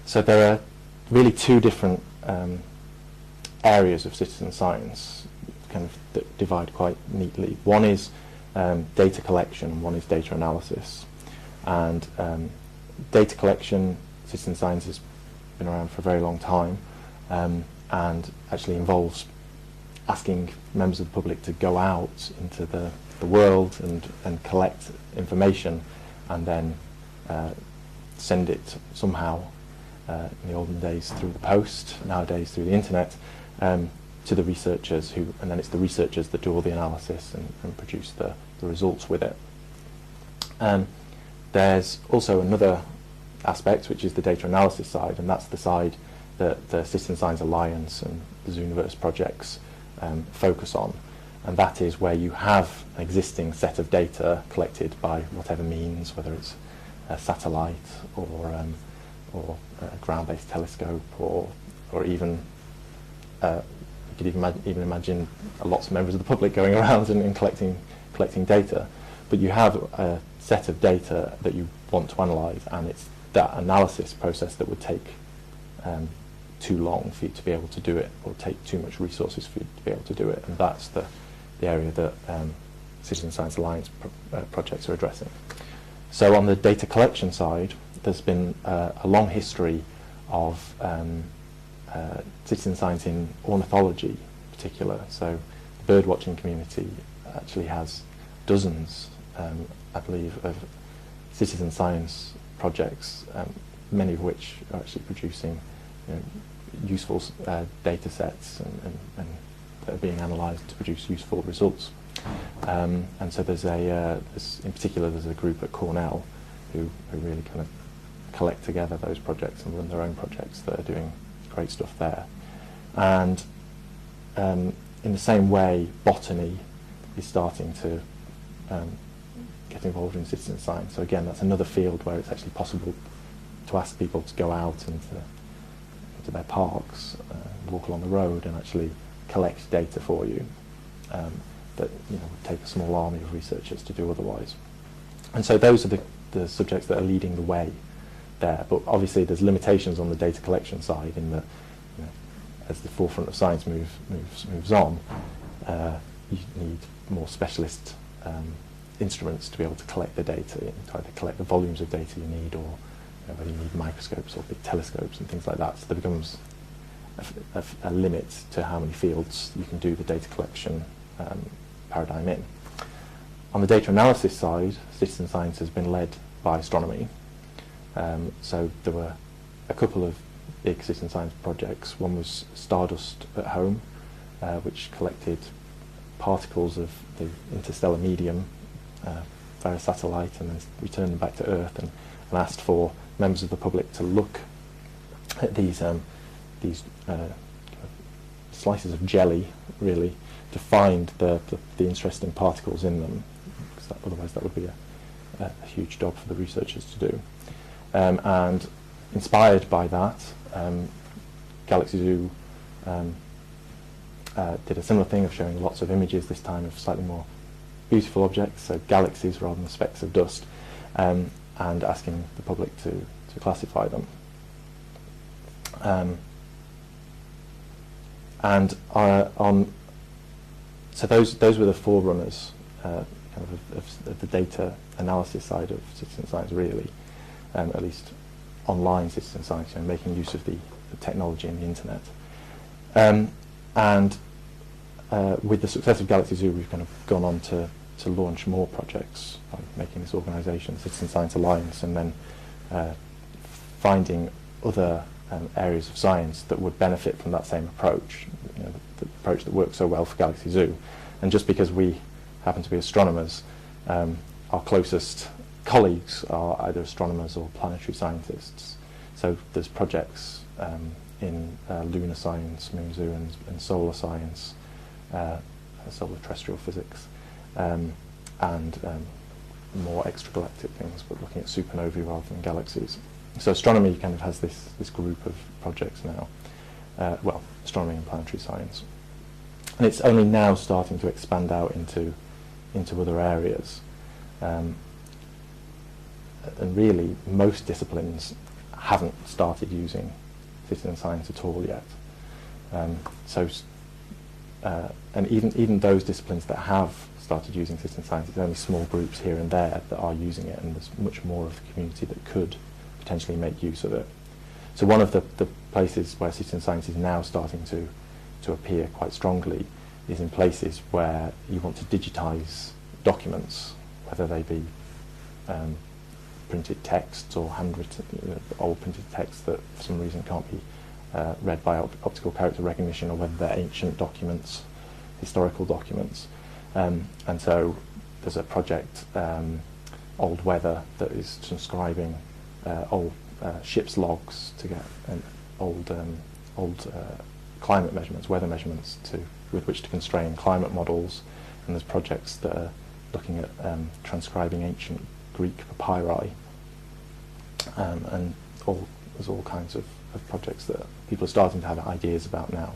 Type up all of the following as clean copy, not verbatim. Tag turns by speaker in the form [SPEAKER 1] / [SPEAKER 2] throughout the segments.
[SPEAKER 1] So there are really two different areas of citizen science, kind of that divide quite neatly. One is data collection, one is data analysis. And data collection, citizen science has been around for a very long time, and actually involves asking members of the public to go out into the world and collect information and then send it somehow, in the olden days through the post, nowadays through the internet, to the researchers and then it's the researchers that do all the analysis and produce the results with it. There's also another aspect, which is the data analysis side, and that's the side that the Citizen Science Alliance and the Zooniverse projects focus on, and that is where you have an existing set of data collected by whatever means, whether it's a satellite or a ground-based telescope, or even you could even imagine lots of members of the public going around and collecting data. But you have a set of data that you want to analyse, and it's that analysis process that would take too long for you to be able to do it, or take too much resources for you to be able to do it, and that's the area that Citizen Science Alliance projects are addressing. So on the data collection side, there's been a long history of citizen science in ornithology in particular. So the bird watching community actually has dozens, I believe, of citizen science projects, many of which are actually producing useful data sets and that are being analysed to produce useful results. And so there's in particular there's a group at Cornell who really kind of collect together those projects and run their own projects that are doing great stuff there. And in the same way, botany is starting to get involved in citizen science. So again, that's another field where it's actually possible to ask people to go out into their parks, walk along the road, and actually collect data for you that would take a small army of researchers to do otherwise. And so those are the subjects that are leading the way there. But obviously, there's limitations on the data collection side in that, as the forefront of science moves on, you need more specialist instruments to be able to collect the data, to either collect the volumes of data you need, or whether you need microscopes or big telescopes and things like that. So there becomes a limit to how many fields you can do the data collection paradigm in. On the data analysis side, citizen science has been led by astronomy. So there were a couple of big citizen science projects. One was Stardust at Home, which collected particles of the interstellar medium via a satellite and then returned them back to Earth, and asked for members of the public to look at these slices of jelly, really, to find the interesting particles in them, because otherwise that would be a huge job for the researchers to do. And inspired by that, Galaxy Zoo did a similar thing of showing lots of images, this time of slightly more beautiful objects, so galaxies rather than specks of dust, and asking the public to classify them. So those were the forerunners of the data analysis side of citizen science, really, at least online citizen science, making use of the technology and the internet. And with the success of Galaxy Zoo, we've kind of gone on to launch more projects by making this organisation, Citizen Science Alliance, and then finding other areas of science that would benefit from that same approach, the approach that works so well for Galaxy Zoo. And just because we happen to be astronomers, our closest colleagues are either astronomers or planetary scientists. So there's projects in lunar science, moon zoo and solar science, solar terrestrial physics, and more extragalactic things, but looking at supernovae rather than galaxies. So astronomy kind of has this group of projects now, astronomy and planetary science. And it's only now starting to expand out into other areas. And really, most disciplines haven't started using citizen science at all yet. And even those disciplines that have started using citizen science, there's only small groups here and there that are using it, and there's much more of the community that could potentially make use of it. So one of the places where citizen science is now starting to appear quite strongly is in places where you want to digitise documents, whether they be printed texts or handwritten, old printed texts that for some reason can't be read by optical character recognition, or whether they're ancient documents, historical documents. And so there's a project, Old Weather, that is transcribing old ship's logs to get old climate measurements, weather measurements, with which to constrain climate models. And there's projects that are looking at transcribing ancient Greek papyri, and there's all kinds of projects that people are starting to have ideas about now.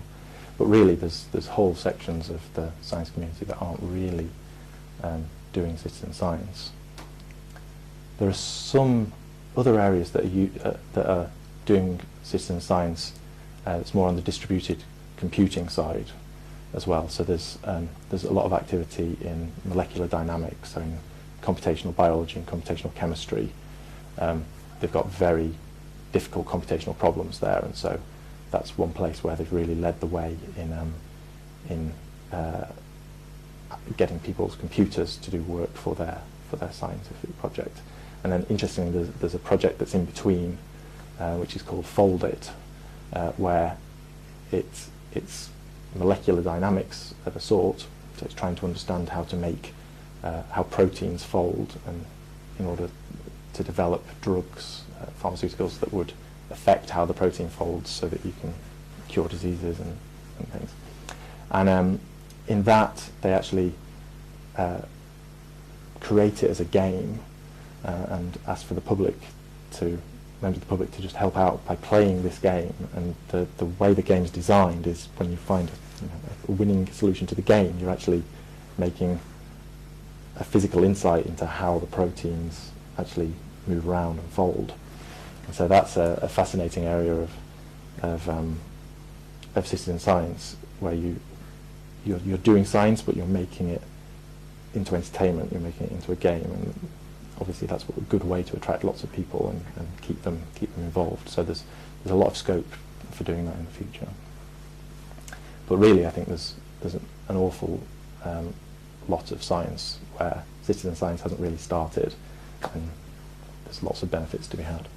[SPEAKER 1] But really, there's whole sections of the science community that aren't really doing citizen science. There are some other areas that are doing citizen science. It's more on the distributed computing side as well. So there's a lot of activity in molecular dynamics, so in computational biology and computational chemistry. They've got very difficult computational problems there, and so that's one place where they've really led the way in getting people's computers to do work for their scientific project. And then interestingly, there's a project that's in between, which is called Fold It, where it's molecular dynamics of a sort. So it's trying to understand how to make how proteins fold, and in order to develop drugs, pharmaceuticals that would affect how the protein folds, so that you can cure diseases and things. And in that, they actually create it as a game, and ask for members of the public to just help out by playing this game. And the way the game's designed is, when you find a winning solution to the game, you're actually making a physical insight into how the proteins actually move around and fold. And so that's a fascinating area of citizen science, where you're doing science, but you're making it into entertainment. You're making it into a game, and obviously that's a good way to attract lots of people and keep them involved. So there's a lot of scope for doing that in the future. But really, I think there's an awful lot of science where citizen science hasn't really started, and there's lots of benefits to be had.